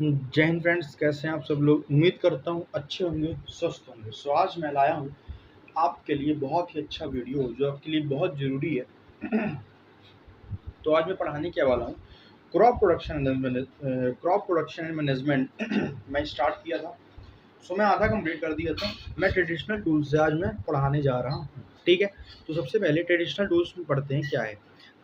जय हिंद फ्रेंड्स, कैसे हैं आप सब लोग। उम्मीद करता हूँ अच्छे होंगे, स्वस्थ होंगे। सो आज मैं लाया हूँ आपके लिए बहुत ही अच्छा वीडियो जो आपके लिए बहुत ज़रूरी है। तो आज मैं पढ़ाने के वाला हूँ क्रॉप प्रोडक्शन एंड मैनेजमेंट। मैं स्टार्ट किया था, सो मैं आधा कंप्लीट कर दिया था। मैं ट्रेडिशनल टूल्स से आज मैं पढ़ाने जा रहा हूँ, ठीक है। तो सबसे पहले ट्रेडिशनल टूल्स में पढ़ते हैं क्या है।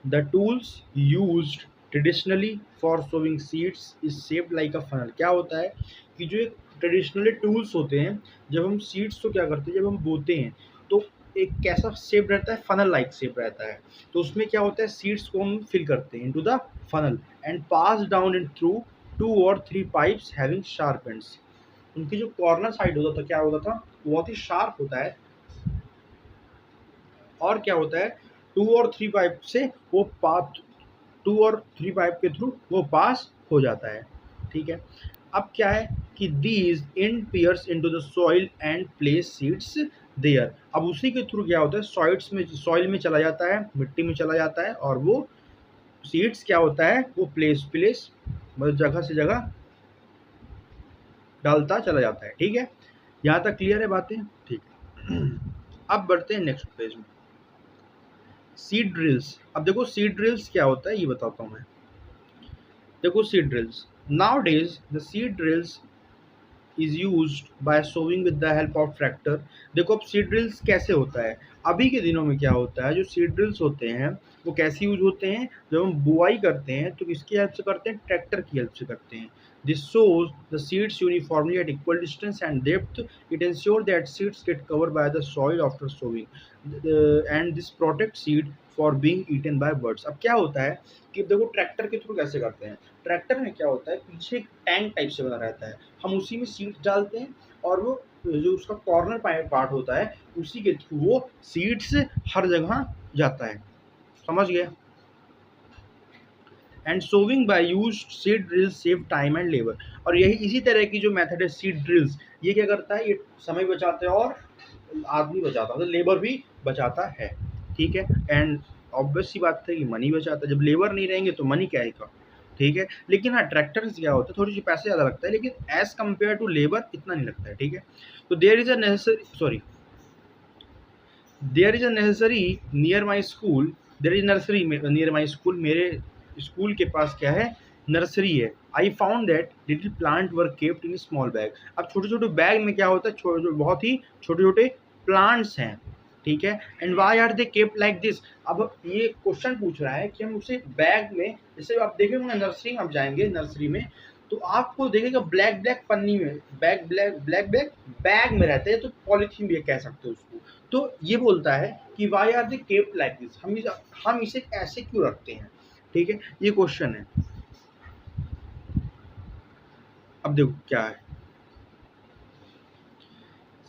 The tools used traditionally for sowing seeds is shaped like a funnel. क्या होता है कि जो एक ट्रेडिशनली टूल्स होते हैं, जब हम सीड्स को क्या करते हैं, जब हम बोते हैं तो एक कैसा शेप रहता है, फनल लाइक शेप रहता है। तो उसमें क्या होता है, सीड्स को हम फिल करते हैं into the funnel and pass down in through 2 or 3 pipes having sharp ends. उनकी जो कॉर्नर साइड होता था, क्या होता था, बहुत ही शार्प होता है। और क्या होता है, 2 और 3 पाइप से वो पास 2 और 3 पाइप के थ्रू वो पास हो जाता है, ठीक है। अब क्या है कि these in pierce into the soil and place seeds there. अब उसी के थ्रू क्या होता है, सॉइल में चला जाता है, मिट्टी में चला जाता है, और वो सीड्स क्या होता है, वो प्लेस मतलब जगह से जगह डालता चला जाता है, ठीक है। यहाँ तक क्लियर है बातें, ठीक है। अब बढ़ते हैं नेक्स्ट पेज में। Seed drills. अब देखो सीड ड्रिल्स क्या होता है ये बताता हूँ मैं। देखो seed drills, now days the seed drills is used by sowing with the help of tractor. देखो अब सीड ड्रिल्स कैसे होता है, अभी के दिनों में क्या होता है, जो सीड ड्रिल्स होते हैं वो कैसे यूज होते हैं, जब हम बुआई करते हैं तो किसकी हेल्प से करते हैं, ट्रैक्टर की हेल्प से करते हैं। This shows the seeds uniformly at equal distance and depth. It ensures that seeds get covered by the soil after sowing, and this protects seed for being eaten by birds. अब क्या होता है कि देखो tractor के through कैसे करते हैं। ट्रैक्टर में क्या होता है, पीछे एक टैंक टाइप से बना रहता है, हम उसी में सीड्स डालते हैं, और वो जो उसका कॉर्नर पार्ट होता है उसी के थ्रू वो सीड्स हर जगह जाता है, समझ गए। And sowing by used seed drills save time and labour. और यही इसी तरह की जो मेथड है सीड ड्रिल्स, ये क्या करता है, ये समय बचाता है और आदमी बचाता है, मतलब लेबर भी बचाता है, ठीक है। एंड ऑब्वियस सी बात है कि मनी बचाता है, जब लेबर नहीं रहेंगे तो मनी क्या आएगा, ठीक है। लेकिन हाँ, ट्रैक्टर से क्या होता है, थोड़ी सी पैसे ज़्यादा लगता है, लेकिन एज कम्पेयर टू लेबर इतना नहीं लगता है, ठीक है। तो there is a necessary near my school, there is nursery near my school. मेरे स्कूल के पास क्या है, नर्सरी है। I found that little plant were kept in small bag. अब छोटे छोटे बैग में क्या होता है, बहुत ही छोटे छोटे प्लांट्स हैं, ठीक है। And why are they kept like this. अब ये क्वेश्चन पूछ रहा है कि हम उसे बैग में, जैसे आप देखेंगे नर्सरी में, आप जाएंगे नर्सरी में तो आपको देखेगा ब्लैक ब्लैक पन्नी में ब्लैक ब्लैक बैग में रहते हैं, तो पॉलीथीन भी कह सकते हो उसको। तो ये बोलता है कि why are they kept like this, हम इसे ऐसे क्यों रखते हैं, ठीक है, ये क्वेश्चन है। अब देखो क्या है,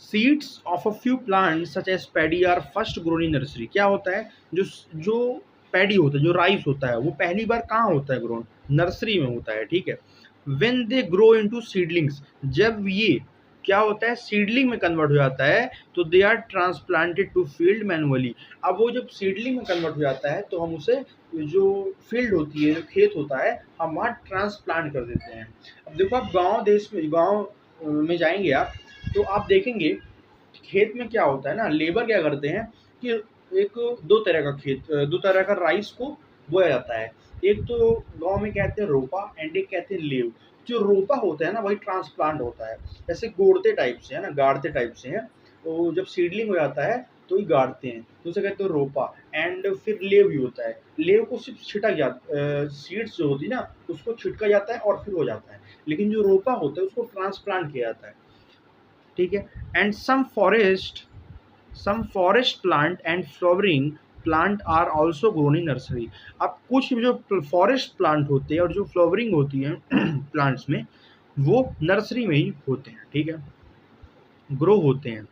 seeds of a few plants such as paddy are first grown in nursery. क्या होता है, जो पैडी होता है, जो राइस होता है, वो पहली बार कहाँ होता है ग्रोन, नर्सरी में होता है, ठीक है। When they grow into seedlings, जब ये क्या होता है, सीडलिंग में कन्वर्ट हो जाता है, तो they are transplanted to field manually. अब वो जब सीडलिंग में कन्वर्ट हो जाता है तो हम उसे, जो फील्ड होती है, जो खेत होता है, हम वहाँ ट्रांसप्लांट कर देते हैं। अब देखो आप गाँव में जाएंगे आप, तो आप देखेंगे खेत में क्या होता है ना, लेबर क्या करते हैं कि एक दो तरह का राइस को बोया जाता है। एक तो गांव में कहते हैं रोपा एंड एक कहते हैं लेव। जो रोपा होता है ना वही ट्रांसप्लांट होता है, जैसे गोड़ते टाइप से है ना, गाड़ते टाइप से है। तो जब सीडलिंग हो जाता है तो ही गाड़ते हैं, तो उसे कहते हैं रोपा। एंड फिर लेव भी होता है, लेव को सिर्फ छिटक जाता, सीड्स जो होती है ना उसको छिटका जाता है और फिर हो जाता है। लेकिन जो रोपा होता है उसको ट्रांसप्लांट किया जाता है, ठीक है। And some forest plant and flowering plant are also grown in nursery. अब कुछ जो फॉरेस्ट प्लांट होते हैं और जो फ्लावरिंग होती है प्लांट्स में, वो नर्सरी में ही होते हैं, ठीक है, ग्रो होते हैं।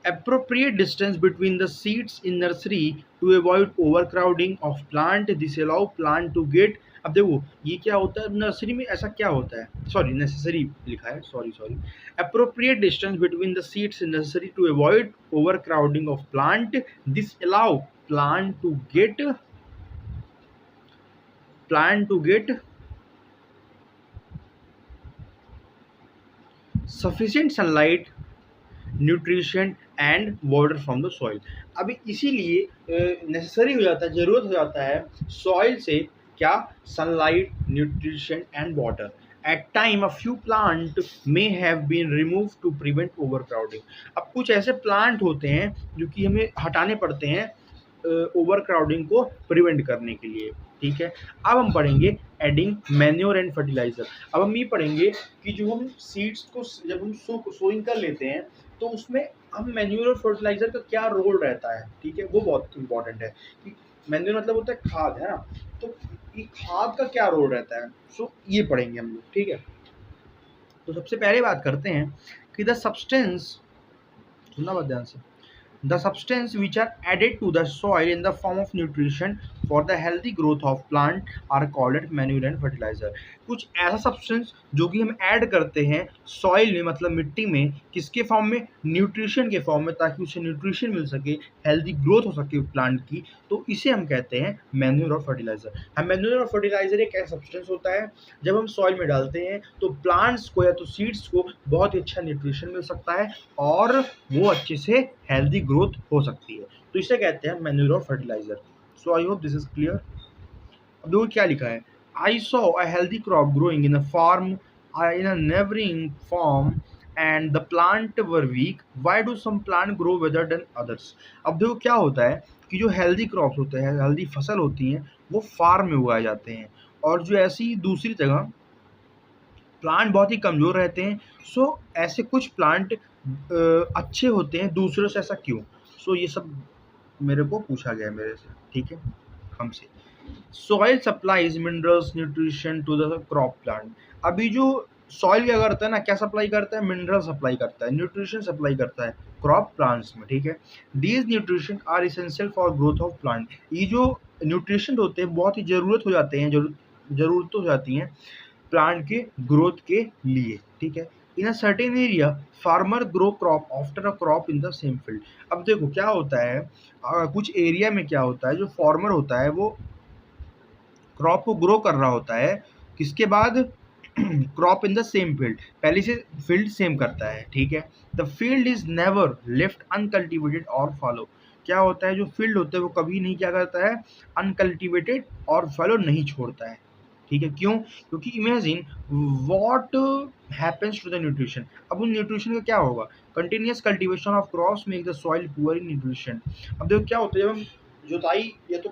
Appropriate distance between the seeds in nursery to avoid overcrowding of plant. This allow plant to get। अब देखो ये क्या होता है, नर्सरी में ऐसा क्या होता है, सॉरी नेसेसरी लिखा है, sorry. Appropriate distance between the seeds in nursery to avoid overcrowding of plant. This allow plant to get sufficient sunlight, nutrition and water from the soil. अभी इसीलिए नेसेसरी हो जाता है, ज़रूरत हो जाता है सॉइल से क्या, sunlight, nutrition and water. At time a few plant may have been remove to prevent overcrowding. अब कुछ ऐसे प्लांट होते हैं जो कि हमें हटाने पड़ते हैं ओवर क्राउडिंग को प्रिवेंट करने के लिए, ठीक है। अब हम पढ़ेंगे एडिंग मैन्योर एंड फर्टिलाइजर। अब हम ये पढ़ेंगे कि जो हम सीड्स को जब हम सोइंग कर लेते हैं तो उसमें हम मैन्योर और फर्टिलाइजर का क्या रोल रहता है, ठीक है, वो बहुत इंपॉर्टेंट है कि मैन्योर मतलब होता है खाद, है ना, तो ये खाद का क्या रोल रहता है, सो ये पढ़ेंगे हम लोग, ठीक है। तो सबसे पहले बात करते हैं कि द सब्सटेंस, सुनना बात ध्यान से, the substance which are added to the soil in the form of nutrition for the healthy growth of plant are called as manure and fertilizer। कुछ ऐसा सब्सटेंस जो कि हम ऐड करते हैं सॉइल में, मतलब मिट्टी में, किसके फॉर्म में, न्यूट्रिशन के फॉर्म में, ताकि उसे न्यूट्रिशन मिल सके, हेल्दी ग्रोथ हो सके प्लांट की, तो इसे हम कहते हैं मैन्योर और फर्टिलाइजर। हम मैन्योर और फर्टिलाइजर एक ऐसा सब्सटेंस होता है जब हम सॉइल में डालते हैं तो प्लांट्स को या तो सीड्स को बहुत ही अच्छा न्यूट्रिशन मिल सकता है और वो अच्छे से हेल्दी ग्रोथ हो सकती है, तो इसे कहते हैं मैन्योर और fertiliser. So I hope this is clear. अब देखो क्या लिखा है, I saw a healthy crop growing in a farm in a neighbouring farm and the plant were weak, why do some plant grow better than others. अब देखो क्या होता है कि जो हेल्दी क्रॉप्स होते हैं, हेल्दी फसल होती हैं, वो फार्म में उगाए जाते हैं, और जो ऐसी दूसरी जगह प्लांट बहुत ही कमज़ोर रहते हैं। सो ऐसे कुछ प्लांट अच्छे होते हैं दूसरों से, ऐसा क्यों। सो ये सब मेरे को पूछा गया है मेरे से, ठीक है, हमसे। Soil supplies minerals nutrition to the crop plant. अभी जो सॉइल क्या करता है ना, क्या सप्लाई करता है, मिनरल सप्लाई करता है, न्यूट्रिशन सप्लाई करता है क्रॉप प्लांट्स में, ठीक है। These nutrition are essential for growth of plant. ये जो न्यूट्रिशन होते हैं बहुत ही ज़रूरत हो जाते हैं, ज़रूरत हो जाती हैं प्लांट के ग्रोथ के लिए, ठीक है। In a certain area farmer grow crop after a crop in the same field. अब देखो क्या होता है, कुछ एरिया में क्या होता है, जो फार्मर होता है वो क्रॉप को ग्रो कर रहा होता है, किसके बाद, crop in the same field, पहले से फील्ड सेम करता है, ठीक है। The field is never left uncultivated और फॉलो। क्या होता है, जो फील्ड होता है वो कभी नहीं क्या करता है, अनकल्टिवेटेड और फॉलो नहीं छोड़ता है, ठीक है। क्यों, क्योंकि imagine what happens to the nutrition. अब उन न्यूट्रिशन का क्या होगा, continuous cultivation of crops make the soil poor in nutrition. अब देखो क्या होता है, जब हम जुताई या तो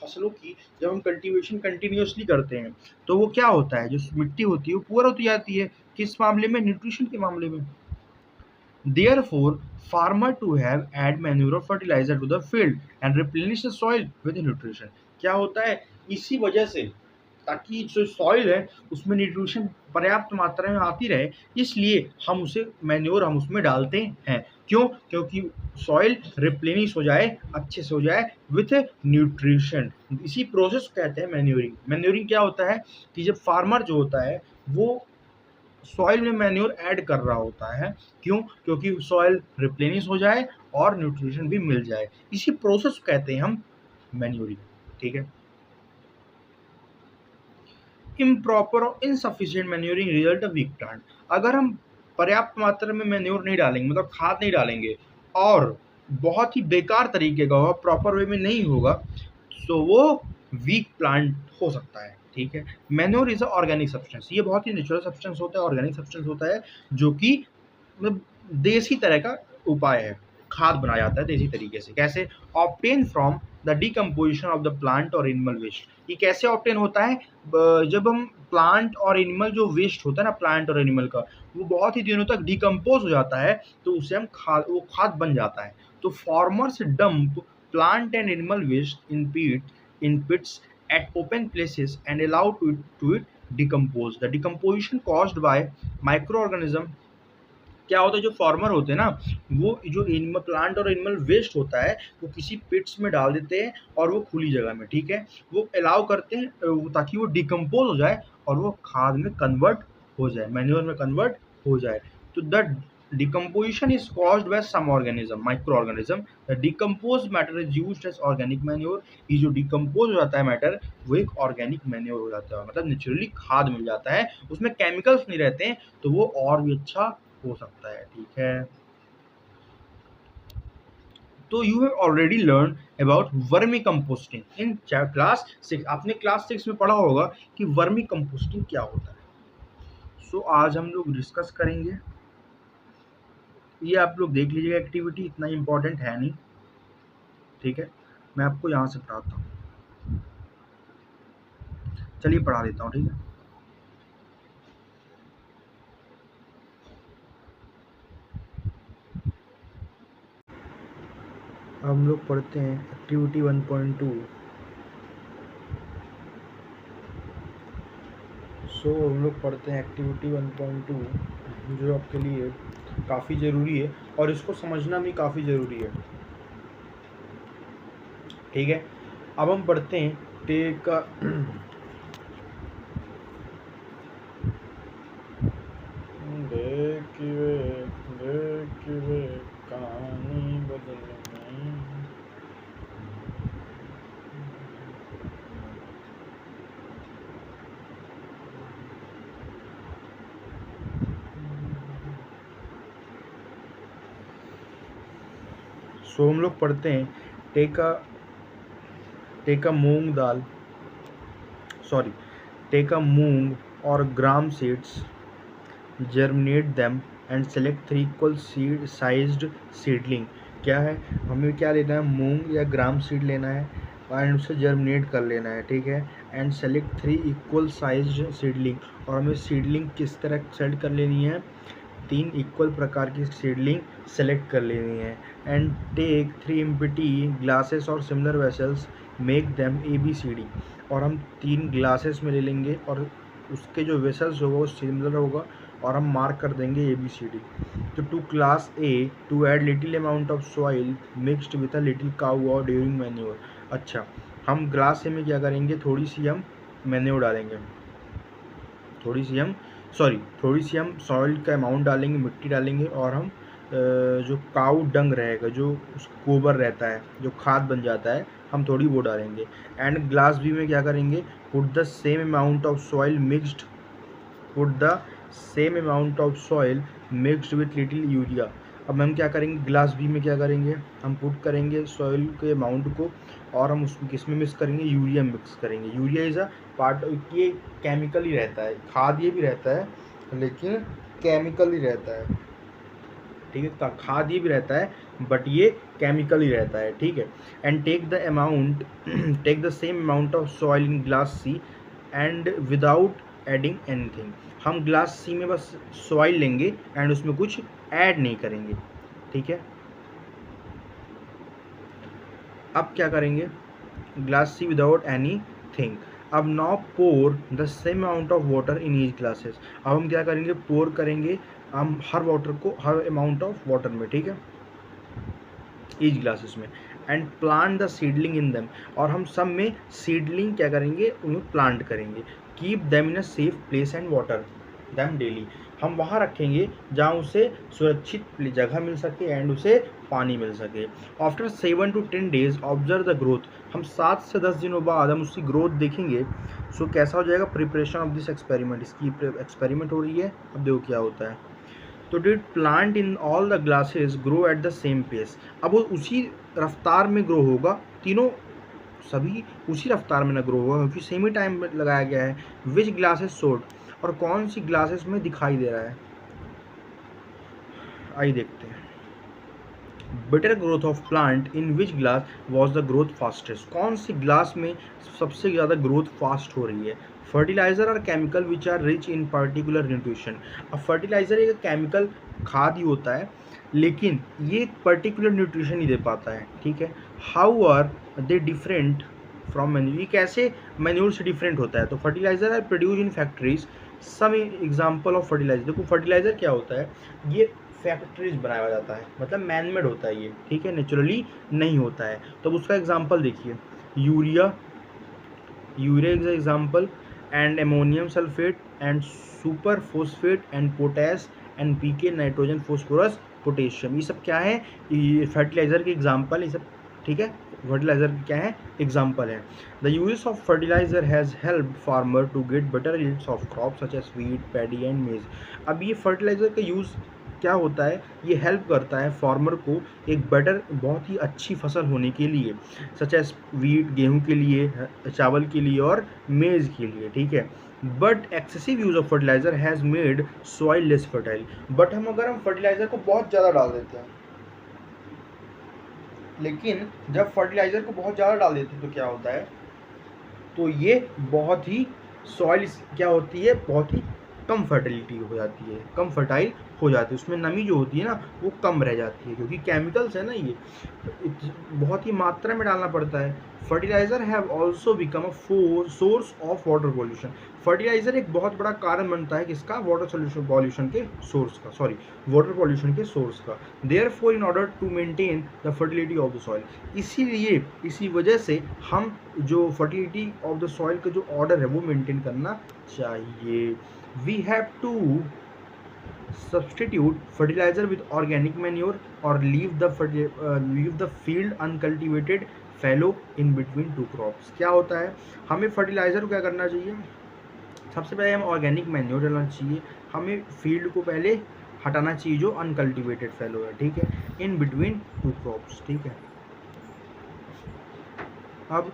फसलों की जब हम कल्टीवेशन कंटिन्यूसली करते हैं तो वो क्या होता है, जो मिट्टी होती है वो पुअर होती जाती है, किस मामले में, न्यूट्रिशन के मामले में। Therefore, farmer to have add manure or fertilizer to the field and replenish the soil with nutrition। क्या होता है, इसी वजह से, ताकि जो सॉइल है उसमें न्यूट्रिशन पर्याप्त मात्रा में आती रहे, इसलिए हम उसे मैन्योर हम उसमें डालते हैं। क्यों, क्योंकि सॉइल रिप्लेनिश हो जाए, अच्छे से हो जाए विथ न्यूट्रिशन। इसी प्रोसेस को कहते हैं मैन्योरिंग। मैन्योरिंग क्या होता है कि जब फार्मर जो होता है वो सॉइल में मैन्योर ऐड कर रहा होता है, क्यों, क्योंकि सॉइल रिप्लेनिश हो जाए और न्यूट्रिशन भी मिल जाए, इसी प्रोसेस को कहते हैं हम मैन्योरिंग, ठीक है। इम्प्रॉपर और insufficient manuring result of weak plant. अगर हम पर्याप्त मात्रा में मैन्योर नहीं डालेंगे, मतलब खाद नहीं डालेंगे, और बहुत ही बेकार तरीके का होगा, प्रॉपर वे में नहीं होगा, तो वो वीक प्लांट हो सकता है, ठीक है। Manure is a organic substance, ये बहुत ही नेचुरल सब्सटेंस होता है, ऑर्गेनिक सब्सटेंस होता है, जो कि मतलब देसी तरह का उपाय है, खाद बनाया जाता है देसी तरीके से। कैसे, obtain from the decomposition of the plant और एनिमल वेस्ट। ये कैसे ऑब्टेन होता है, जब हम प्लांट और एनिमल जो वेस्ट होता है ना, प्लांट और एनिमल का, वो बहुत ही दिनों तक डिकम्पोज हो जाता है, तो उसे हम खाद, वो खाद बन जाता है। तो farmers dump plant and animal waste in pits at open places and allow to it decompose। The decomposition caused by microorganism। क्या होता है, जो फार्मर होते हैं ना, वो जो एनिमल प्लांट और एनिमल वेस्ट होता है वो किसी पिट्स में डाल देते हैं और वो खुली जगह में, ठीक है, वो अलाउ करते हैं ताकि वो डिकम्पोज हो जाए और वो खाद में कन्वर्ट हो जाए, मैन्योर में कन्वर्ट हो जाए। तो the decomposition is caused by some organism, microorganism। The decomposed matter is used as organic manure। ये जो डिकम्पोज हो जाता है मैटर, वो एक ऑर्गेनिक मैन्योर हो जाता है, मतलब नेचुरली खाद मिल जाता है, उसमें केमिकल्स नहीं रहते हैं, तो वो और भी अच्छा हो सकता है, ठीक है। तो you have already learn about vermi composting in class 6। आपने क्लास 6 में पढ़ा होगा कि वर्मी कंपोस्टिंग क्या होता है। सो आज हम लोग डिस्कस करेंगे, ये आप लोग देख लीजिएगा, एक्टिविटी इतना इम्पोर्टेंट है नहीं, ठीक है। मैं आपको यहाँ से पढ़ाता हूँ, चलिए पढ़ा देता हूँ, ठीक है। हम लोग पढ़ते हैं एक्टिविटी 1.2। सो हम लोग पढ़ते हैं एक्टिविटी 1.2, जो आपके लिए काफ़ी ज़रूरी है और इसको समझना भी काफ़ी ज़रूरी है, ठीक है। अब हम पढ़ते हैं टेक देखिए कहानी बदल गई। सो हम लोग पढ़ते हैं take a moong dal, sorry, take a moong और gram seeds, germinate them and select 3 equal seed sized seedling। क्या है, हमें क्या लेना है, मूंग या ग्राम सीड लेना है एंड उसे जर्मिनेट कर लेना है, ठीक है। And select 3 equal sized seedling, और हमें सीडलिंग किस तरह सेलेक्ट कर लेनी है, 3 इक्वल प्रकार की सीडलिंग सेलेक्ट कर लेनी है। एंड टेक 3 एम्प्टी ग्लासेस और similar vessels, make them ABCD, और हम 3 ग्लासेस में ले लेंगे और उसके जो वेसल्स होगा वो सिमिलर होगा और हम मार्क कर देंगे ABCD। तो to glass A to add little amount of soil mixed with a little cow और ड्यूरिंग मैन्योर। अच्छा, हम ग्लास A में क्या करेंगे, थोड़ी सी हम मैन्योर डालेंगे, थोड़ी सी हम सॉइल का अमाउंट डालेंगे, मिट्टी डालेंगे, और हम जो काऊ डंग रहेगा, जो गोबर रहता है, जो खाद बन जाता है, हम थोड़ी वो डालेंगे। एंड ग्लास B में क्या करेंगे, put the same amount of soil mixed with little urea. अब हम क्या करेंगे, ग्लास B में क्या करेंगे, हम पुट करेंगे सॉइल के अमाउंट को और हम उसमें किस में मिक्स करेंगे, यूरिया मिक्स करेंगे। यूरिया इज़ अ पार्ट, ये केमिकल ही रहता है, खाद ये भी रहता है लेकिन केमिकल ही रहता है, ठीक है। खाद ये भी रहता है बट ये केमिकल ही रहता है, ठीक है। And take the same amount of soil in glass C and without adding anything. हम ग्लास C में बस सॉइल लेंगे एंड उसमें कुछ ऐड नहीं करेंगे, ठीक है। अब क्या करेंगे, glass C without anything. अब now pour the same amount of water in each glasses. अब हम क्या करेंगे, पोर करेंगे हम हर वाटर को हर अमाउंट ऑफ वाटर में, ठीक है, ईच ग्लासेस में। And plant the seedling in them, और हम सब में सीडलिंग क्या करेंगे, उन्हें प्लांट करेंगे। Keep them in a safe place and water them daily. हम वहाँ रखेंगे जहाँ उसे सुरक्षित जगह मिल सके एंड उसे पानी मिल सके। After 7 to 10 days observe the growth. हम 7 से 10 दिनों बाद हम उसकी ग्रोथ देखेंगे। सो कैसा हो जाएगा, प्रिपरेशन ऑफ दिस एक्सपेरिमेंट, इसकी एक्सपेरिमेंट हो रही है, अब देखो क्या होता है। तो did plant in all the glasses grow at the same pace. अब वो उसी रफ्तार में ग्रो होगा, तीनों सभी उसी रफ्तार में ना ग्रो होगा क्योंकि सेम ही टाइम में लगाया गया है। विच ग्लासेस शोड, और कौन सी ग्लासेस में दिखाई दे रहा है, आइए देखते हैं। Better growth of plant in which glass was the growth fastest. कौन सी ग्लास में सबसे ज़्यादा ग्रोथ फास्ट हो रही है। फर्टिलाइजर और chemical which are rich in particular nutrition. अब फर्टिलाइजर एक केमिकल खाद ही होता है लेकिन ये पर्टिकुलर न्यूट्रिशन ही दे पाता है, ठीक है। How are they different from manure, ये कैसे मैन्यूर से डिफरेंट होता है। तो fertiliser are produce in factories, some example of fertiliser. देखो फर्टिलाइजर क्या होता है, ये फैक्ट्रीज बनाया जाता है, मतलब मैनमेड होता है ये, ठीक है, नेचुरली नहीं होता है। तो उसका एग्जाम्पल देखिए, urea is example, and ammonium sulphate and superphosphate and potash and PK nitrogen phosphorus potassium, ये सब क्या है, ये फर्टिलाइजर के एग्जाम्पल, ये सब, ठीक है, फर्टिलाइजर क्या है, एग्जाम्पल है। The use of fertiliser has help farmer to get better yields of crop such as wheat, paddy and maize. अब ये फर्टिलाइजर का यूज़ क्या होता है, ये हेल्प करता है फार्मर को एक बेटर, बहुत ही अच्छी फसल होने के लिए, सच एज वीट, गेहूं के लिए, चावल के लिए और मेज़ के लिए, ठीक है। But excessive use of fertiliser has made soil less fertile. But अगर हम फर्टिलाइजर को बहुत ज़्यादा डाल देते हैं, लेकिन जब फर्टिलाइजर को बहुत ज़्यादा डाल देते हैं तो क्या होता है, तो ये बहुत ही सॉइल क्या होती है, बहुत ही कम फर्टिलिटी हो जाती है, कम फर्टाइल हो जाती है, उसमें नमी जो होती है ना वो कम रह जाती है, क्योंकि केमिकल्स है ना ये, बहुत ही मात्रा में डालना पड़ता है। Fertiliser have also become a source of water pollution. Fertiliser एक बहुत बड़ा कारण बनता है किसका, वाटर सोल्यूशन पॉल्यूशन के सोर्स का, सॉरी वाटर पॉल्यूशन के सोर्स का। Therefore in order to maintain the fertility of the soil, इसीलिए इसी वजह से हम जो फर्टिलिटी ऑफ द सॉइल का जो ऑर्डर है वो मेंटेन करना चाहिए। We have to substitute fertilizer with organic manure or leave the field uncultivated fallow in between two crops। क्या होता है, हमें फर्टिलाइजर को क्या करना चाहिए, सबसे पहले हमें ऑर्गेनिक मैन्योर डालना चाहिए, हमें फील्ड को पहले हटाना चाहिए जो अनकल्टिवेटेड फैलो है, ठीक है, इन बिटवीन टू क्रॉप्स, ठीक है। अब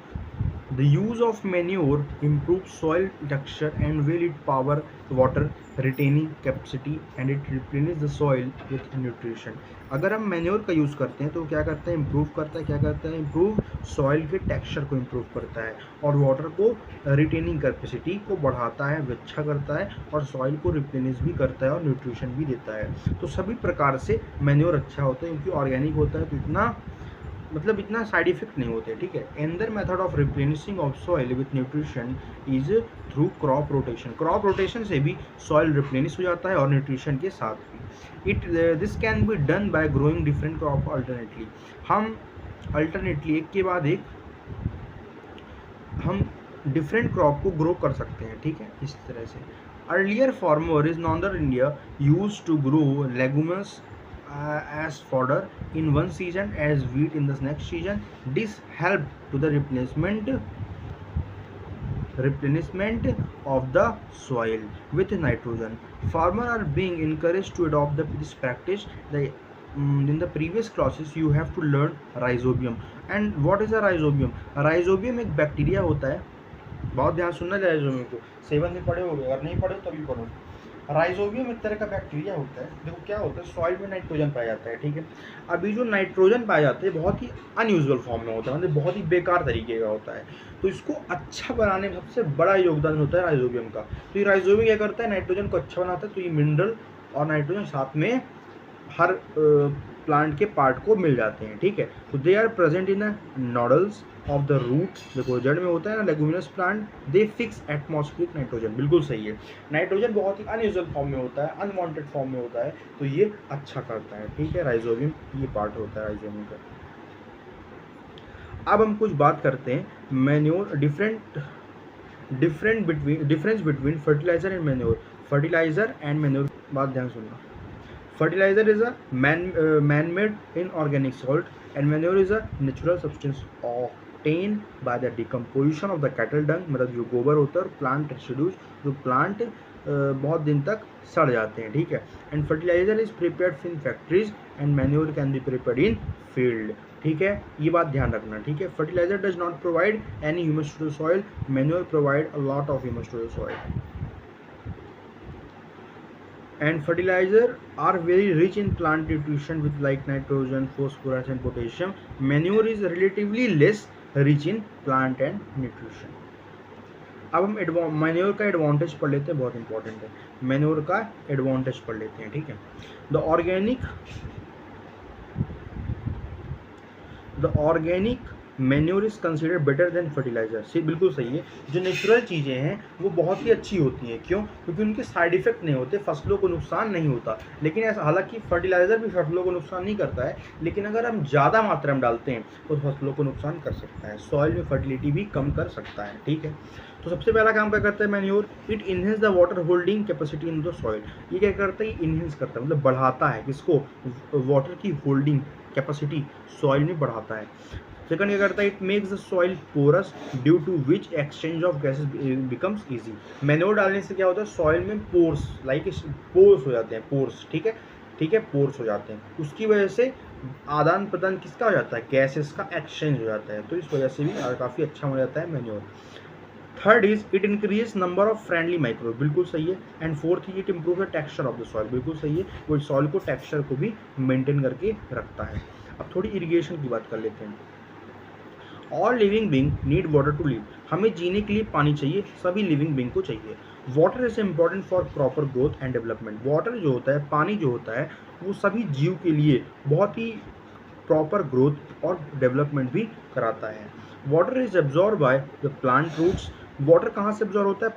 the use of manure improves soil texture and will it power water retaining capacity and it replenishes the soil with nutrition। अगर हम मैन्योर का यूज़ करते हैं तो क्या करता है, इम्प्रूव करता है, क्या करता है, इम्प्रूव सॉइल के टेक्सचर को इम्प्रूव करता है और वाटर को रिटेनिंग कैपेसिटी को बढ़ाता है, अच्छा करता है और सॉइल को रिप्लेनिश भी करता है और न्यूट्रिशन भी देता है। तो सभी प्रकार से मैन्योर अच्छा होता है, क्योंकि ऑर्गेनिक होता है तो इतना साइड इफेक्ट नहीं होते, ठीक है। Another method of replenishing of soil with nutrition is through crop rotation. Crop rotation से भी सॉइल रिप्लेनिश हो जाता है और न्यूट्रिशन के साथ भी। This can be done by growing different crop alternately. हम अल्टरनेटली एक के बाद एक हम डिफरेंट क्रॉप को ग्रो कर सकते हैं, ठीक है, इस तरह से। Earlier farmer is northern India use to grow legumes as fodder in one season as wheat in the next season. This helped to the replenishment of the soil with nitrogen. Farmers are being encouraged to adopt this practice. In the previous classes you have to learn rhizobium. And what is a rhizobium? Rhizobium एक bacteria होता है, बहुत ध्यान सुनना rhizobium को, 7 में पढ़े होगे, अगर नहीं पढ़े तभी पढ़ो। राइजोबियम एक तरह का बैक्टीरिया होता है, देखो क्या होता है, सॉइल में नाइट्रोजन पाया जाता है, ठीक है। अभी जो नाइट्रोजन पाया जाता है बहुत ही अनयूजुअल फॉर्म में होता है, मतलब बहुत ही बेकार तरीके का होता है, तो इसको अच्छा बनाने में सबसे बड़ा योगदान होता है राइजोबियम का। तो ये राइजोबियम क्या करता है, नाइट्रोजन को अच्छा बनाता है, तो ये मिनरल और नाइट्रोजन साथ में हर प्लांट के पार्ट को मिल जाते हैं, ठीक है। तो they are present in the nodules of the roots, देखो जड़ में होता है ना leguminous plant, they fix atmospheric nitrogen, बिल्कुल सही है। नाइट्रोजन बहुत ही अनयूजुअल फॉर्म में होता है, अनवांटेड फॉर्म में होता है, तो ये अच्छा करता है, ठीक है। राइजोबियम ये पार्ट होता है राइजोबियम का। अब हम कुछ बात करते हैं manure, difference between fertiliser and manure. Fertiliser and manure, बात ध्यान सुनना। Fertilizer is a man-made inorganic salt and manure is a natural substance obtained by the decomposition of the cattle dung, मतलब जो गोबर होता है और प्लांट रेसिड्यूज जो प्लांट बहुत दिन तक सड़ जाते हैं, ठीक है। And fertiliser is prepared in factories and manure can be prepared in field, ठीक है, ये बात ध्यान रखना, ठीक है। Fertiliser does not provide any humus to the soil, manure provide a lot of humus to the soil. And fertilizer are very rich in plant nutrition with like nitrogen, phosphorus and potassium. Manure is relatively less rich in plant and nutrition. अब हम manure का advantage पढ़ लेते हैं, बहुत important है, manure का advantage पढ़ लेते हैं, ठीक है। The organic manure is considered better than fertiliser. से बिल्कुल सही है, जो नेचुरल चीज़ें हैं वो बहुत ही अच्छी होती हैं, क्यों, क्योंकि उनके साइड इफेक्ट नहीं होते, फसलों को नुकसान नहीं होता। लेकिन ऐसा, हालांकि फर्टिलाइजर भी फसलों को नुकसान नहीं करता है, लेकिन अगर हम ज़्यादा मात्रा में डालते हैं तो फसलों को नुकसान कर सकता है, सॉइल में फर्टिलिटी भी कम कर सकता है, ठीक है। तो सबसे पहला काम क्या करता है manure, it enhance the water holding capacity in the soil. ये क्या करता है, इनहेंस करता है, मतलब बढ़ाता है किसको, वाटर की होल्डिंग कैपेसिटी सॉइल में बढ़ाता है। सेकंड क्या करता है, it makes the soil porous due to which exchange of gases becomes easy. Manure डालने से क्या होता है, सॉइल में पोर्स, लाइक पोर्स हो जाते हैं, पोर्स, ठीक है, ठीक है, पोर्स हो जाते हैं, उसकी वजह से आदान प्रदान किसका हो जाता है, गैसेस का एक्सचेंज हो जाता है, तो इस वजह से भी काफ़ी अच्छा हो जाता है manure. Third is it increase number of friendly microbe, बिल्कुल सही है। And fourth it improve the texture of the soil, बिल्कुल सही है, वो सॉइल को टेक्सचर को भी मेंटेन करके रखता है। अब थोड़ी इरिगेशन की बात कर लेते हैं। All living being need water to live, हमें जीने के लिए पानी चाहिए, सभी लिविंग बींग को चाहिए। Water is important for proper growth and development, water जो होता है, पानी जो होता है, वो सभी जीव के लिए बहुत ही प्रॉपर ग्रोथ और डेवलपमेंट भी कराता है। Water is absorb by the plant roots, water कहाँ से एब्जॉर्ब होता है,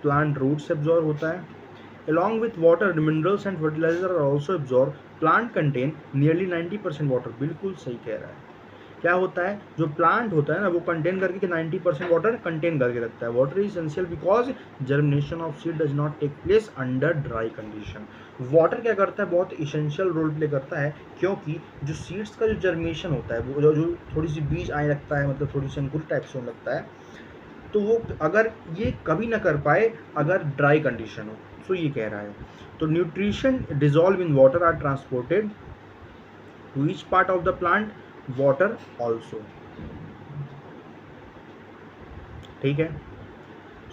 प्लांट रूट से एब्जॉर्ब होता है। Along with water, minerals and fertilizer are also absorbed. Plant contain nearly 90% water. बिल्कुल सही कह रहा है। क्या होता है, जो प्लांट होता है ना, वो कंटेन करके 90% वाटर कंटेन करके रखता है। Water is essential because germination of seed does not take place under dry condition. Water क्या करता है, बहुत इसेंशियल रोल प्ले करता है, क्योंकि जो सीड्स का जो जर्मिनेशन होता है, वो जो थोड़ी सी बीज आने लगता है, मतलब थोड़ी सी अंकुर टाइप से होने लगता है, तो वो अगर ये कभी ना कर पाए अगर ड्राई कंडीशन हो, तो ये कह रहा है। तो nutrition dissolve in water are transported to each part of the plant, water also, ठीक है।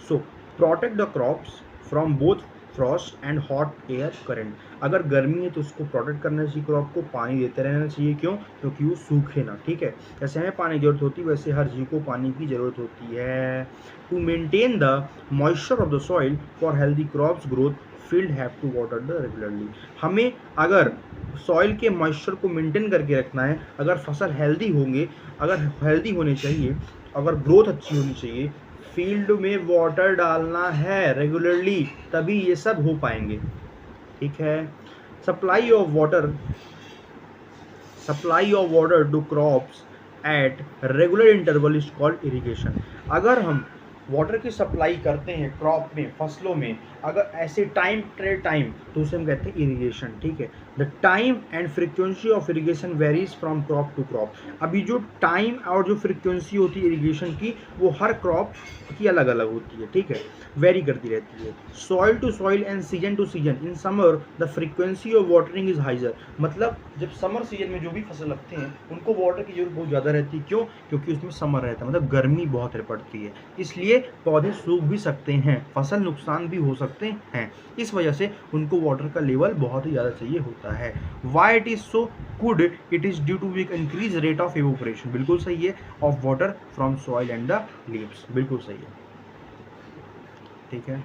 So protect the crops from both frost and hot air current, अगर गर्मी है तो उसको प्रोटेक्ट करना चाहिए, क्रॉप को पानी देते रहना चाहिए, क्यों, क्योंकि वो सूखे ना, ठीक है। जैसे हमें पानी की जरूरत होती है, वैसे हर जीव को पानी की जरूरत होती है। To maintain the moisture of the soil for healthy crops growth, field have to water the regularly, हमें अगर सॉइल के मॉइस्चर को मेंटेन करके रखना है, अगर फसल हेल्दी होंगे, अगर हेल्दी होने चाहिए, अगर ग्रोथ अच्छी होनी चाहिए, फील्ड में वाटर डालना है रेगुलरली, तभी ये सब हो पाएंगे, ठीक है। Supply of water to crops at regular interval is called irrigation, अगर हम वाटर की सप्लाई करते हैं क्रॉप में, फसलों में, अगर ऐसे टाइम ट्रे टाइम, तो उसे हम कहते हैं इरिगेशन, ठीक है। The time and frequency of irrigation varies from crop to crop, अभी जो टाइम और जो फ्रिक्वेंसी होती है इरिगेशन की, वो हर क्रॉप की अलग अलग होती है, ठीक है, वेरी करती रहती है। Soil to soil and season to season, in summer the frequency of watering is higher, मतलब जब समर सीजन में जो भी फसल लगते हैं उनको वाटर की जरूरत बहुत ज़्यादा रहती है, क्यों, क्योंकि उसमें समर रहता है, मतलब गर्मी बहुत पड़ती है, इसलिए पौधे सूख भी सकते हैं, फसल नुकसान भी हो सकते हैं, इस वजह से उनको वाटर का लेवल बहुत ही ज़्यादा चाहिए होता है। Why it is so good, it is due to weak increase rate of evaporation, बिल्कुल सही है, of water from soil and the leaves, बिल्कुल सही है, ठीक है।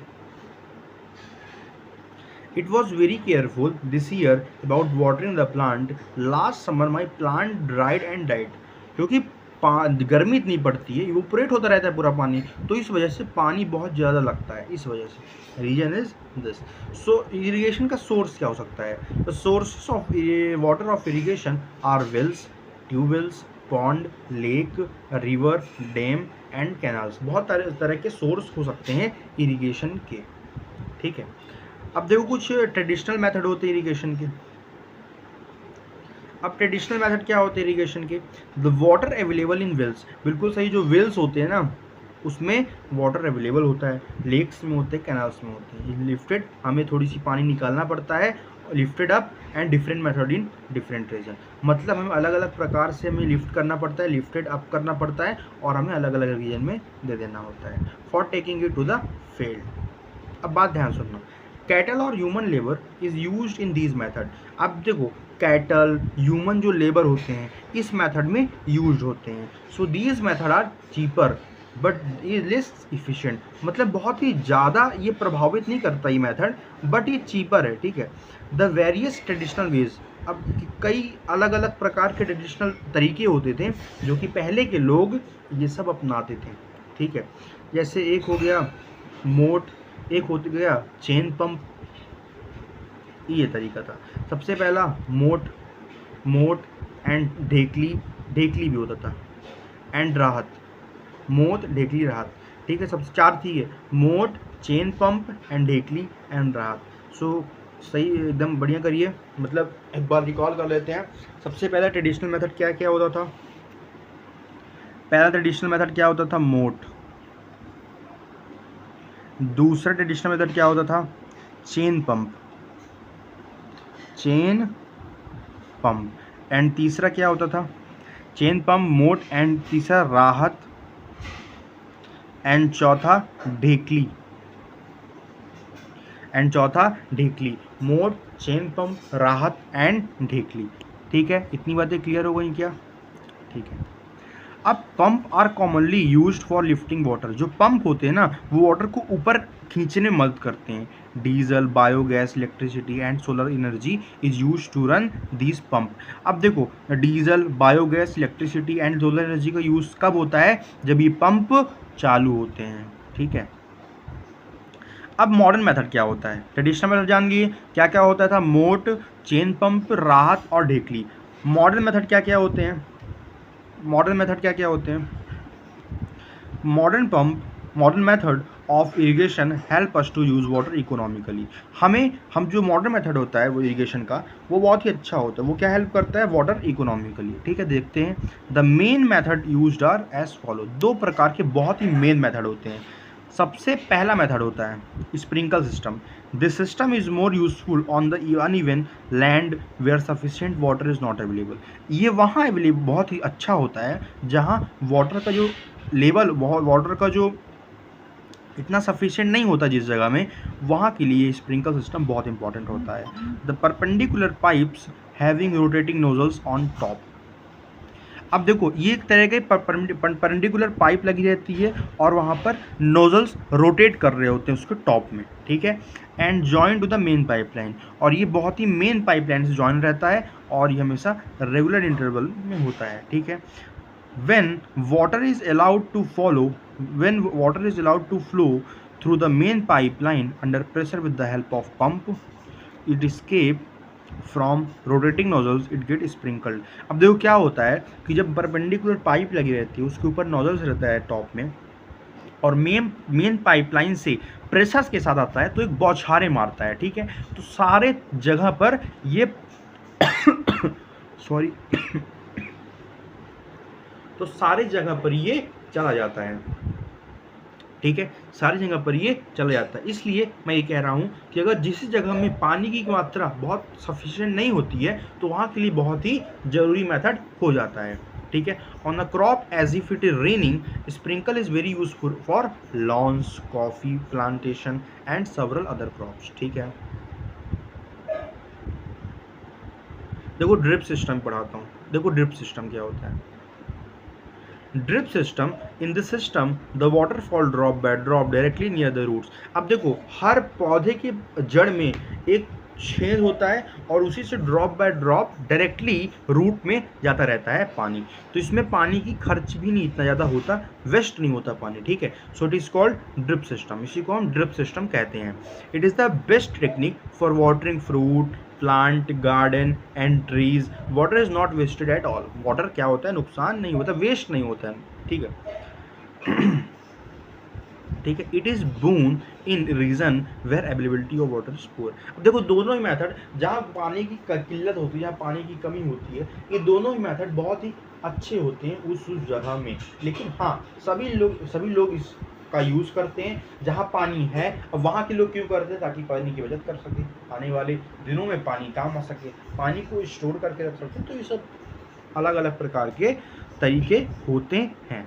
It was very careful this year about watering the plant. Last summer my plant dried and died. क्योंकि गर्मी इतनी पड़ती है, इवोपरेट होता रहता है पूरा पानी, तो इस वजह से पानी बहुत ज़्यादा लगता है, इस वजह से reason is this. So irrigation का सोर्स क्या हो सकता है, the sources of water of irrigation are wells, tubewells, pond, lake, river, dam and canals, बहुत तरह के सोर्स हो सकते हैं इरिगेशन के, ठीक है। अब देखो कुछ ट्रेडिशनल मेथड होते हैं इरिगेशन के। अब ट्रेडिशनल मेथड क्या होते हैं इरिगेशन के, the water available in wells, बिल्कुल सही, जो वेल्स होते हैं ना उसमें वाटर अवेलेबल होता है, लेक्स में होते हैं, कैनाल्स में होते हैं, लिफ्टेड, हमें थोड़ी सी पानी निकालना पड़ता है, lifted up and different method in different region, मतलब हमें अलग अलग प्रकार से हमें लिफ्ट करना पड़ता है, लिफ्टेड अप करना पड़ता है, और हमें अलग अलग रीजन में दे देना होता है for taking it to the field. अब बात ध्यान सुनना, कैटल और human labour is used in these method, अब देखो कैटल ह्यूमन जो लेबर होते हैं इस मेथड में यूज्ड होते हैं। So these method are cheaper but ये लेस इफिशिएंट, मतलब बहुत ही ज़्यादा ये प्रभावित नहीं करता ये मेथड, बट ये चीपर है, ठीक है। द वेरियस ट्रेडिशनल वेज, अब कई अलग अलग प्रकार के ट्रेडिशनल तरीके होते थे जो कि पहले के लोग ये सब अपनाते थे, ठीक है। जैसे एक हो गया मोट, एक हो गया चेन पंप, ये तरीका था। सबसे पहला मोट एंड ढेकली भी होता था, एंड राहत, मोट, ढेकली, राहत, ठीक है। सबसे 4 थी, है मोट, चेन पंप एंड ढेकली एंड राहत। सो सही, एकदम बढ़िया करिए, मतलब एक बार रिकॉल कर लेते हैं। सबसे पहला ट्रेडिशनल मेथड क्या क्या होता था, पहला ट्रेडिशनल मेथड क्या होता था, मोट। दूसरा ट्रेडिशनल मेथड क्या होता था, chain pump. Chain pump, and तीसरा क्या होता था, चेन पंप, मोट, एंड तीसरा राहत, एंड चौथा ढेकली, मोट, चेन पंप, राहत एंड ढेकली। ठीक है, इतनी बातें क्लियर हो गई क्या? ठीक है। अब pump are commonly used for lifting water, जो पंप होते हैं ना वो वाटर को ऊपर खींचने में मदद करते हैं। Diesel, biogas, electricity and solar energy is used to run these pump. अब देखो, diesel, biogas, electricity and solar energy का यूज़ कब होता है? जब ये पंप चालू होते हैं। ठीक है। अब मॉडर्न मेथड क्या होता है? ट्रेडिशनल मेथड जान लिए क्या क्या होता था, मोट, चेन पंप, राहत और ढेकली। मॉडर्न मेथड क्या क्या होते हैं? Modern method of irrigation help us to use water economically. हम जो मॉडर्न मेथड होता है वो इरिगेशन का, वो बहुत ही अच्छा होता है। वो क्या हेल्प करता है? Water economically. ठीक है, देखते हैं। The main method used are as follow. दो प्रकार के बहुत ही मेन मेथड होते हैं। सबसे पहला मेथड होता है sprinkle system. This system is more useful on the uneven land where sufficient water is not available. ये वहाँ अवेलेबल बहुत ही अच्छा होता है जहाँ वाटर का जो लेवल, वाटर का जो इतना सफिशिएंट नहीं होता जिस जगह में, वहाँ के लिए स्प्रिंकल सिस्टम बहुत इंपॉर्टेंट होता है। The perpendicular pipes having rotating nozzles on top. अब देखो, ये एक तरह के परपेंडिकुलर पाइप लगी रहती है और वहाँ पर नोजल्स रोटेट कर रहे होते हैं उसके टॉप में। ठीक है, and join to the main pipeline, और ये बहुत ही मेन पाइपलाइन से जॉइन रहता है और ये हमेशा रेगुलर इंटरवल में होता है। ठीक है। when water is allowed to flow through the main pipeline under pressure with the help of pump, it escape from rotating nozzles, it get sprinkled। अब देखो क्या होता है कि जब परपेंडिकुलर पाइप लगी रहती है उसके ऊपर नोजल्स रहता है टॉप में, और मेन पाइपलाइन से प्रेशर के साथ आता है तो एक बौछारें मारता है। ठीक है, तो सारे जगह पर ये सॉरी तो सारे जगह पर ये चला जाता है। ठीक है, सारी जगह पर ये चला जाता है। इसलिए मैं ये कह रहा हूँ कि अगर जिस जगह में पानी की मात्रा बहुत सफिशिएंट नहीं होती है तो वहाँ के लिए बहुत ही ज़रूरी मेथड हो जाता है। ठीक है। On the crop as if it is raining, sprinkle is very useful for lawns, coffee plantation and several other crops. ठीक है। देखो ड्रिप सिस्टम पढ़ाता हूँ। देखो ड्रिप सिस्टम क्या होता है। Drip system, in this system the water fall drop by drop directly near the roots. अब देखो, हर पौधे के जड़ में एक छेद होता है और उसी से drop by drop directly root में जाता रहता है पानी। तो इसमें पानी की खर्च भी नहीं इतना ज़्यादा होता, वेस्ट नहीं होता पानी। ठीक है, so it is called drip system. इसी को हम ड्रिप सिस्टम कहते हैं। It is the best technique for watering fruit, plant, garden and trees. Water is not wasted at all. Water क्या होता है? नुकसान नहीं होता, वेस्ट नहीं होता है। ठीक है। ठीक है। It is boon in region where availability of water is poor. अब देखो, दोनों ही मेथड, जहाँ पानी की किल्लत होती है, जहाँ पानी की कमी होती है, ये दोनों ही मेथड बहुत ही अच्छे होते हैं उस जगह में। लेकिन हाँ, सभी लोग इसका यूज़ करते हैं जहाँ पानी है। अब वहाँ के लोग क्यों करते हैं? ताकि पानी की बचत कर सके, आने वाले दिनों में पानी काम आ सके, पानी को स्टोर करके रख सके। तो ये सब अलग अलग प्रकार के तरीके होते हैं।